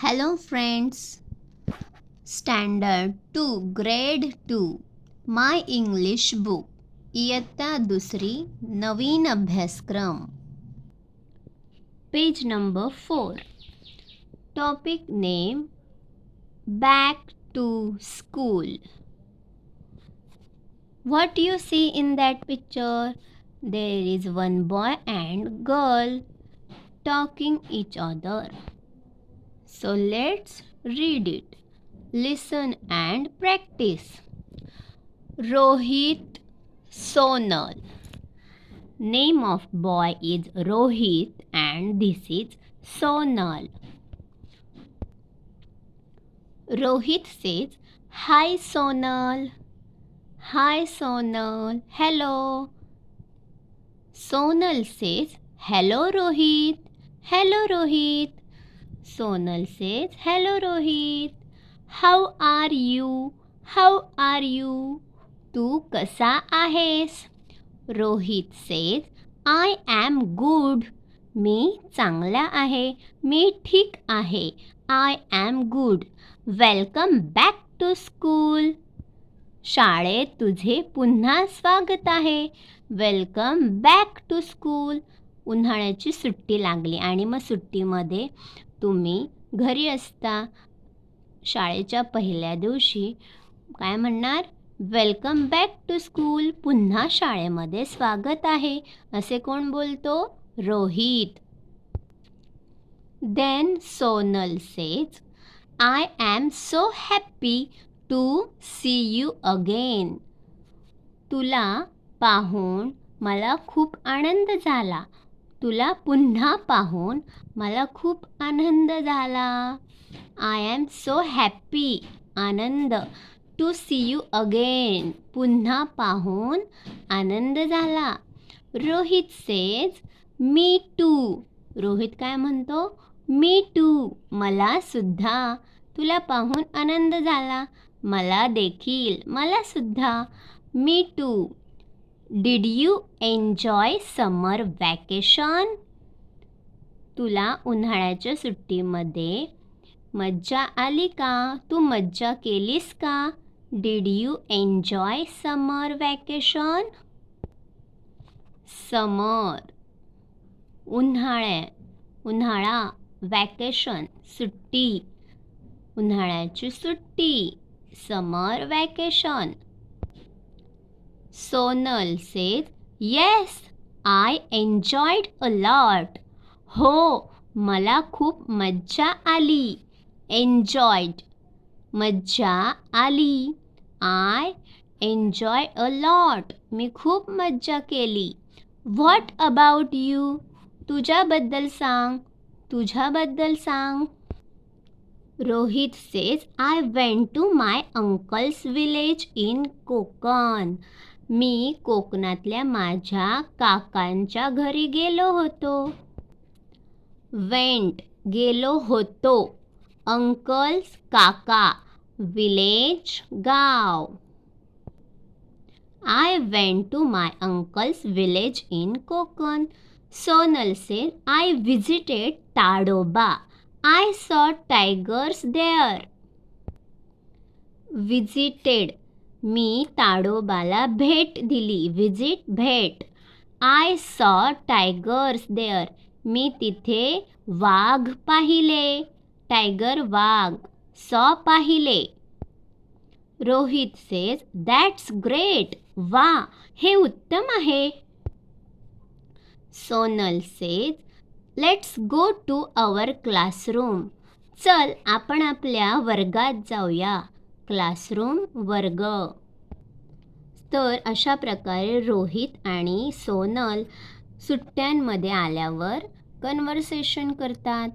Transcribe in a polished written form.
Hello friends, Standard 2 Grade 2 My English Book इयत्ता दुसरी नवीन अभ्यासक्रम Page number 4 Topic name Back to School. What you see in that picture? There is one boy and girl talking each other. So let's read it. Listen and practice. Rohit Sonal. Name of boy is Rohit and this is Sonal. Rohit says, "Hi Sonal." Hi Sonal. Hello. Sonal says, "Hello Rohit." Hello Rohit. Sonal says, "Hello Rohit. How are you? How are you? तू कसा आहेस?" Rohit says, "I am good." मी चांगला आहे. मी ठीक आहे. I am good. Welcome back to school. शाळेत तुझे पुन्हा स्वागत आहे. Welcome back to school. उन्हाळ्याची सुट्टी लागली आणि मग सुट्टीमध्ये तुम्ही घरी असता. शाळेच्या पहिल्या दिवशी काय म्हणणार? Welcome back to school. पुन्हा शाळेमध्ये स्वागत आहे असे कोण बोलतो? Rohit. Then Sonal says, I am so happy to see you again. तुला पाहून मला खूप आनंद झाला. तुला पुन्हा पाहून मला खूप आनंद झाला. I am so happy, Anand, to see you again, पुन्हा पाहून आनंद झाला. Rohit says, me too. Rohit काय म्हणतो? me too, मला सुद्धा. तुला पाहून आनंद झाला. मला देखील, मला सुद्धा. me too. Did you enjoy summer vacation? तुला उन्हाळ्याच्या सुट्टीमध्ये मज्जा आली का? तू मज्जा केलीस का? Did you enjoy summer vacation? Summer, उन्हाळा, vacation, सुट्टी, उन्हाळ्याची सुट्टी, summer vacation. Sonal says, yes, I enjoyed a lot. हो, मला खूप मज्जा आली. Enjoyed, मज्जा आली. I enjoy a lot, मी खूप मज्जा केली. What about you? तुझ्याबद्दल सांग. तुझ्याबद्दल सांग. Rohit says, I went to my uncle's village in Konkan. मी कोकणातल्या माझ्या काकांच्या घरी गेलो होतो. Went, गेलो होतो. Uncles, काका. Village, गाव. I went to my uncle's village in Konkan. Sonal says, I visited Tadoba. I saw tigers there. Visited, मी ताडोबाला भेट दिली. Visit, भेट. I saw tigers there. मी तिथे वाघ पाहिले. Tiger, वाघ. Saw, पाहिले. Rohit says, that's great. वा, हे उत्तम आहे. Sonal says, let's go to our classroom. चल, आपण आपल्या वर्गात जाऊया. क्लासरूम, वर्ग. तर अशा प्रकारे रोहित आणि सोनल सुट्ट्यांमध्ये आल्यावर कन्व्हर्सेशन करतात.